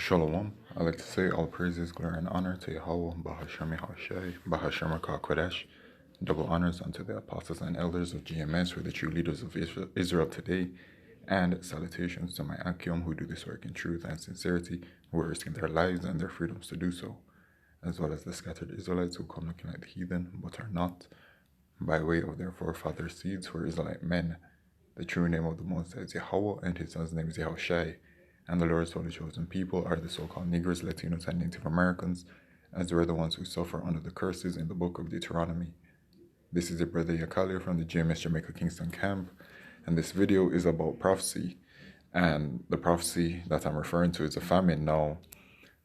Shalom. I like to say all praises, glory, and honor to Yahweh, Bahashami Hashai, Bahashama Kodesh. Double honors unto the apostles and elders of GMS, who are the true leaders of Israel today, and salutations to my Akim who do this work in truth and sincerity, who are risking their lives and their freedoms to do so, as well as the scattered Israelites who come looking like the heathen, but are not, by way of their forefathers' seeds, who are Israelite men. The true name of the Most High is Yahweh, and his son's name is Yahushai. And the Lord's holy chosen people are the so-called Negroes, Latinos, and Native Americans, as they were the ones who suffer under the curses in the book of Deuteronomy. This is your brother Yakali from the GMS Jamaica Kingston camp, and this video is about prophecy. And the prophecy that I'm referring to is a famine. Now,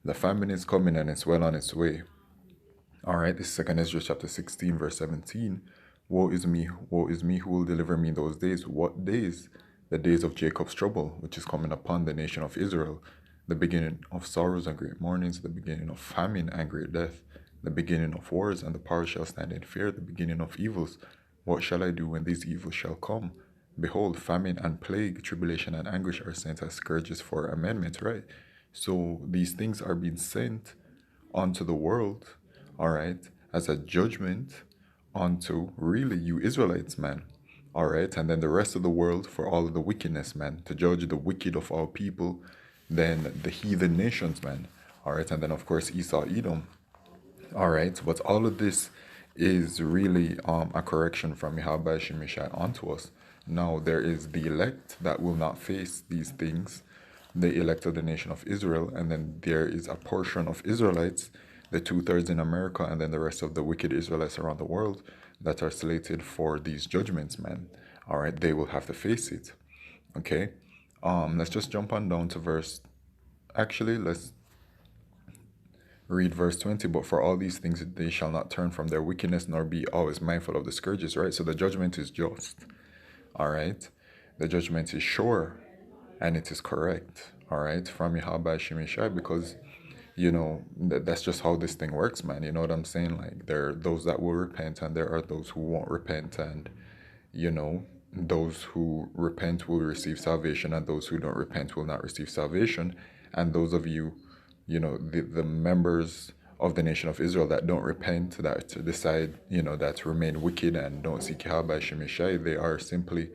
the famine is coming and it's well on its way. Alright, this is 2nd Ezra chapter 16, verse 17. Woe is me, who will deliver me in those days? What days? The days of Jacob's trouble, which is coming upon the nation of Israel, the beginning of sorrows and great mournings, the beginning of famine and great death, the beginning of wars, and the power shall stand in fear, the beginning of evils. What shall I do when these evils shall come? Behold, famine and plague, tribulation and anguish are sent as scourges for amendment, right? So these things are being sent onto the world, all right, as a judgment onto really you Israelites, man. All right, and then the rest of the world for all of the wickedness, man, to judge the wicked of all people, then the heathen nations, man. All right, and then of course Esau, Edom. All right, but all of this is really a correction from Yahweh Shemeshai onto us. Now there is the elect that will not face these things, the elect of the nation of Israel, and then there is a portion of Israelites, the 2/3 in America, and then the rest of the wicked Israelites around the world that are slated for these judgments, man. All right, they will have to face it. Okay, let's just jump on down to verse. Actually, let's read verse 20. But for all these things, they shall not turn from their wickedness, nor be always mindful of the scourges. Right. So the judgment is just. All right, the judgment is sure, and it is correct. All right, from Yahweh Shemeshai, because that's just how this thing works, man. You know what I'm saying? Like, there are those that will repent and there are those who won't repent, and those who repent will receive salvation and those who don't repent will not receive salvation. And those of you, the members of the nation of Israel that don't repent, that decide, that remain wicked and don't seek Yahweh Shemeshai, they are simply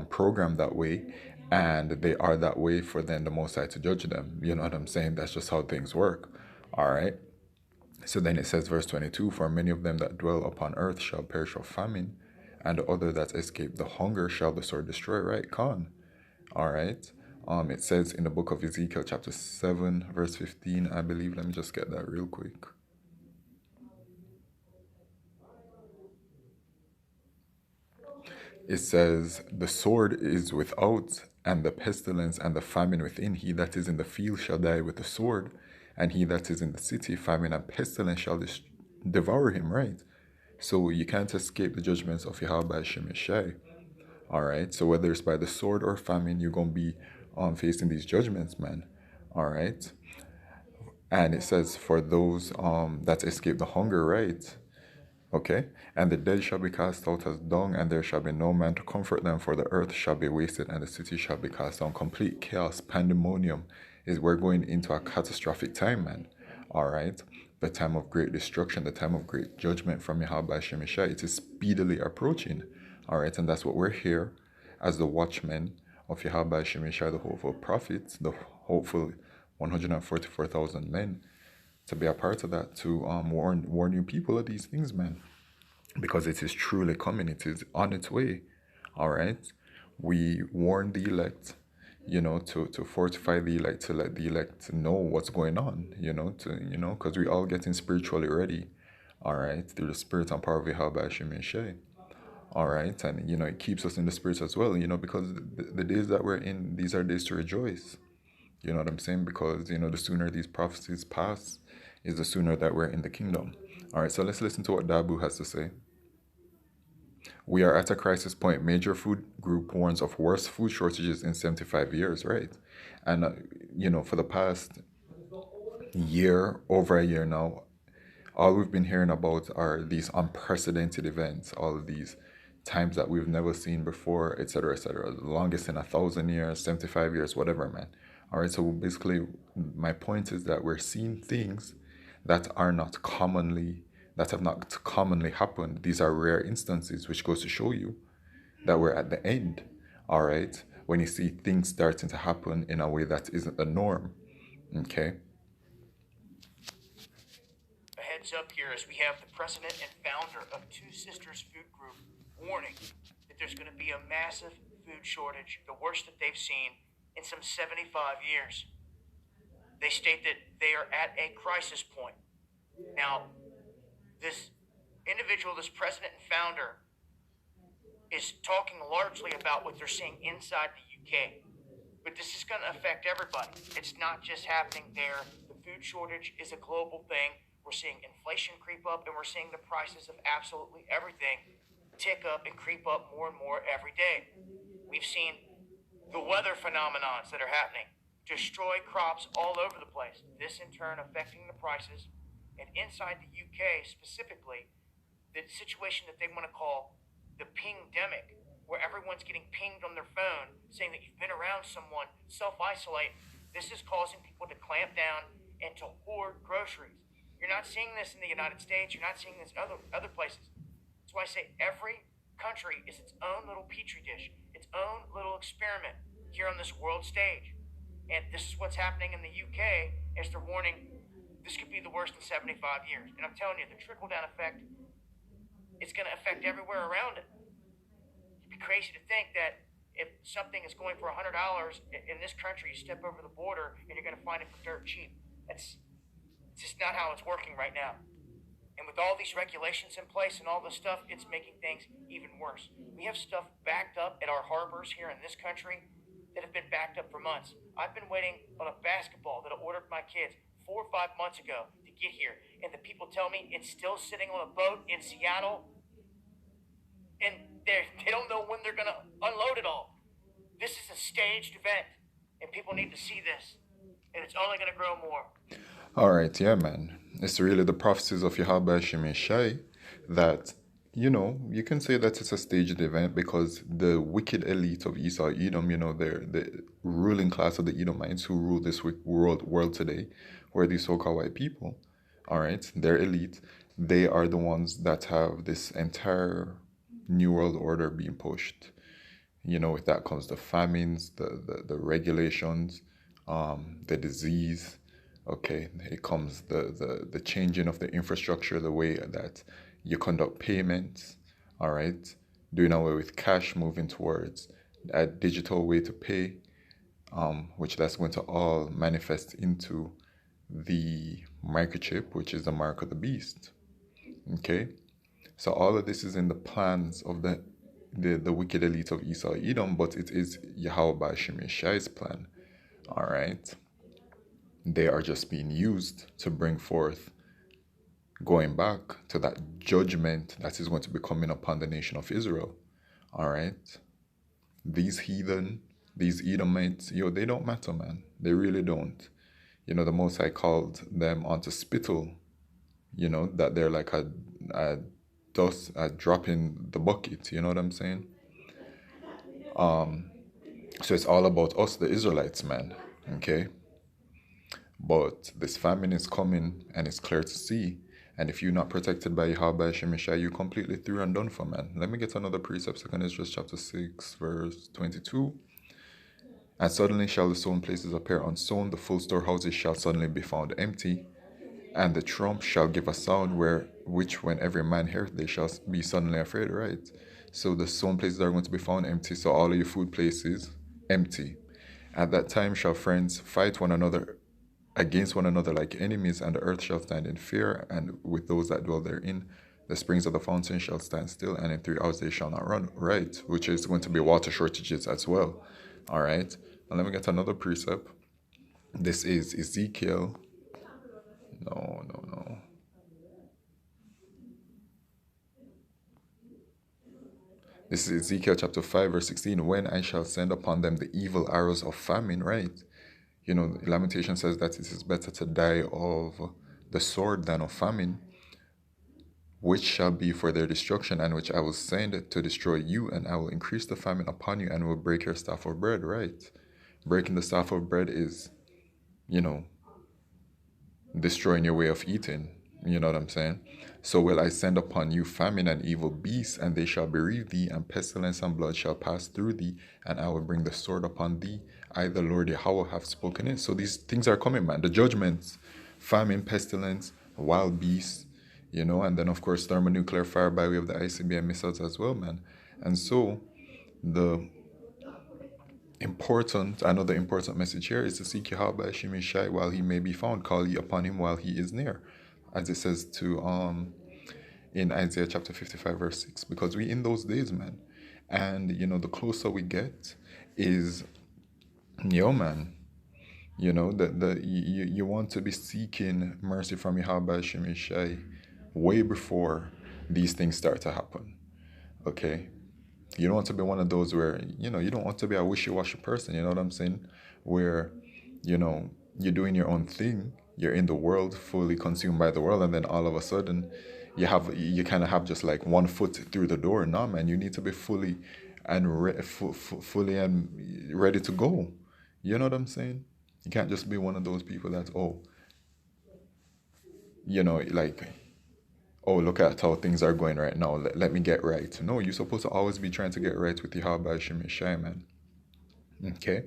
programmed that way, and they are that way for then the Most High to judge them. You know what I'm saying? That's just how things work. All right. So then it says, verse 22, for many of them that dwell upon earth shall perish of famine, and the other that escape the hunger shall the sword destroy. Right, Khan. All right. It says in the book of Ezekiel, chapter 7, verse 15, I believe. Let me just get that real quick. It says, the sword is without, and the pestilence and the famine within. He that is in the field shall die with the sword, and he that is in the city, famine and pestilence shall devour him, right? So you can't escape the judgments of Yahweh Shemeshai. All right. So whether it's by the sword or famine, you're gonna be facing these judgments, man. All right. And it says for those that escape the hunger, right? Okay, and the dead shall be cast out as dung, and there shall be no man to comfort them, for the earth shall be wasted, and the city shall be cast down. Complete chaos, pandemonium, is we're going into a catastrophic time, man. All right, the time of great destruction, the time of great judgment from Yahweh Shemeshai, it is speedily approaching. All right, and that's what we're here as the watchmen of Yahweh Shemeshai, the hopeful prophets, the hopeful 144,000 men, to be a part of that, to warn you people of these things, man, because it is truly coming. It is on its way. All right, we warn the elect, to fortify the elect, to let the elect know what's going on, because we all getting spiritually ready. All right, through the spirit and power of Yahweh Shemeshai. All right, and it keeps us in the spirit as well, because the days that we're in, these are days to rejoice. You know what I'm saying? Because, the sooner these prophecies pass is the sooner that we're in the kingdom. All right, so let's listen to what Dabu has to say. We are at a crisis point. Major food group warns of worst food shortages in 75 years, right? And, for the past year, over a year now, all we've been hearing about are these unprecedented events, all of these times that we've never seen before, etc., etc. The longest in 1,000 years, 75 years, whatever, man. All right, so basically, my point is that we're seeing things that are not commonly, that have not commonly happened. These are rare instances, which goes to show you that we're at the end. All right, when you see things starting to happen in a way that isn't the norm. Okay. A heads up here as we have the president and founder of Two Sisters Food Group warning that there's going to be a massive food shortage, the worst that they've seen in some 75 years. They state that they are at a crisis point. Now, this individual, this president and founder, is talking largely about what they're seeing inside the UK. But this is going to affect everybody. It's not just happening there. The food shortage is a global thing. We're seeing inflation creep up, and we're seeing the prices of absolutely everything tick up and creep up more and more every day. We've seen the weather phenomenons that are happening destroy crops all over the place. This in turn affecting the prices. And inside the UK specifically, the situation that they want to call the pingdemic, where everyone's getting pinged on their phone saying that you've been around someone, self isolate. This is causing people to clamp down and to hoard groceries. You're not seeing this in the United States. You're not seeing this other places. That's why I say every country is its own little petri dish, its own little experiment here on this world stage. And this is what's happening in the UK as they're warning this could be the worst in 75 years. And I'm telling you, the trickle down effect is going to affect everywhere around it. It'd be crazy to think that if something is going for $100 in this country, you step over the border and you're going to find it for dirt cheap. That's it's just not how it's working right now. And with all these regulations in place and all this stuff, it's making things even worse. We have stuff backed up at our harbors here in this country that have been backed up for months. I've been waiting on a basketball that I ordered for my kids 4 or 5 months ago to get here. And the people tell me it's still sitting on a boat in Seattle and they don't know when they're going to unload it all. This is a staged event and people need to see this. And it's only going to grow more. All right, yeah, man. It's really the prophecies of Yahweh Shemeshai that, you can say that it's a staged event because the wicked elite of Esau, Edom, they're the ruling class of the Edomites who rule this world today, who are these so-called white people. All right, they're elite. They are the ones that have this entire new world order being pushed. With that comes the famines, the regulations, the disease. Okay, it comes the changing of the infrastructure, the way that you conduct payments. All right, doing away with cash, moving towards a digital way to pay, which that's going to all manifest into the microchip, which is the mark of the beast. Okay, so all of this is in the plans of the wicked elite of Esau Edom, but it is Yahweh Shemeshai's plan. All right. They are just being used to bring forth going back to that judgment that is going to be coming upon the nation of Israel. All right. These heathen, these Edomites, they don't matter, man. They really don't. The Most High called them onto spittle, that they're like a dust, a drop in the bucket. You know what I'm saying? So it's all about us, the Israelites, man. Okay? But this famine is coming and it's clear to see. And if you're not protected by Yahweh Shemeshai, you're completely through and done for, man. Let me get another precept, 2 Esdras chapter 6, verse 22. And suddenly shall the sown places appear unsown, the full storehouses shall suddenly be found empty, and the trump shall give a sound which when every man heareth they shall be suddenly afraid, right? So the sown places are going to be found empty, so all of your food places empty. At that time shall friends fight one another against one another like enemies, and the earth shall stand in fear, and with those that dwell therein. The springs of the fountain shall stand still, and in 3 hours they shall not run, right? Which is going to be water shortages as well. All right. Now let me get another precept. This is Ezekiel. No. This is Ezekiel chapter 5, verse 16. When I shall send upon them the evil arrows of famine, right? Lamentation says that it is better to die of the sword than of famine, which shall be for their destruction, and which I will send to destroy you, and I will increase the famine upon you, and will break your staff of bread, right? Breaking the staff of bread is, you know, destroying your way of eating. You know what I'm saying? So will I send upon you famine and evil beasts, and they shall bereave thee, and pestilence and blood shall pass through thee, and I will bring the sword upon thee. I, the Lord Yahweh, have spoken it. So these things are coming, man. The judgments, famine, pestilence, wild beasts, and then of course thermonuclear fire by way of the ICBM missiles as well, man. And so the another important message here is to seek Yahweh Shemishai while he may be found, call ye upon him while he is near, as it says to in Isaiah chapter 55 verse 6, because we in those days, man. And the closer we get is, man, you want to be seeking mercy from Yahweh Shemishai way before these things start to happen. Okay, you don't want to be one of those where, you don't want to be a wishy-washy person, you know what I'm saying? Where, you're doing your own thing, you're in the world, fully consumed by the world, and then all of a sudden you kind of have just like one foot through the door. No, man, you need to be fully and fully and ready to go. You know what I'm saying? You can't just be one of those people that, like, oh, look at how things are going right now. Let me get right. No, you're supposed to always be trying to get right with Yahweh Shemeshai, man. Okay?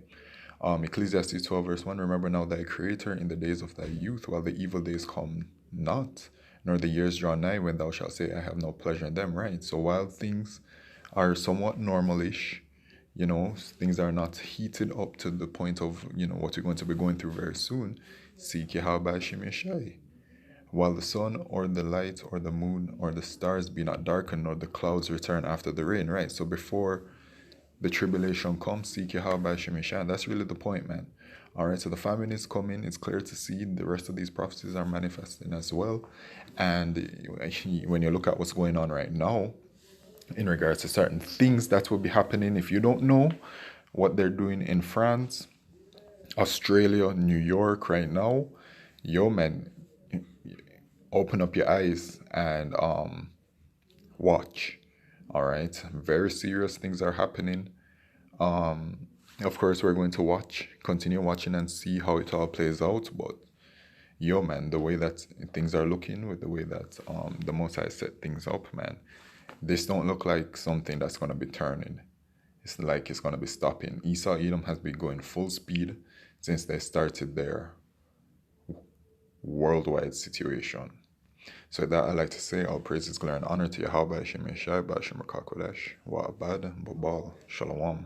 Ecclesiastes 12 verse 1, remember now thy creator in the days of thy youth, while the evil days come not, nor the years draw nigh when thou shalt say, I have no pleasure in them, right? So while things are somewhat normalish, things are not heated up to the point of, what you're going to be going through very soon, seek Yahweh Shemeshai. While the sun or the light or the moon or the stars be not darkened, nor the clouds return after the rain, right? So before the tribulation comes, seek Yahweh Shemeshai. That's really the point, man. All right, so the famine is coming. It's clear to see the rest of these prophecies are manifesting as well. And when you look at what's going on right now, in regards to certain things that will be happening, if you don't know what they're doing in France, Australia, New York right now, yo, man, open up your eyes and watch. All right, very serious things are happening. Of course, we're going to continue watching and see how it all plays out. But yo, man, the way that things are looking, with the way that the Most High set things up, man, this don't look like something that's gonna be turning. It's like it's gonna be stopping. Esau Edom has been going full speed since they started their worldwide situation. So that I like to say, all praises, glory, and honor to Yahweh Shemeshai, Bashim Rakakodesh, Wa'abad, Babal, Shalom.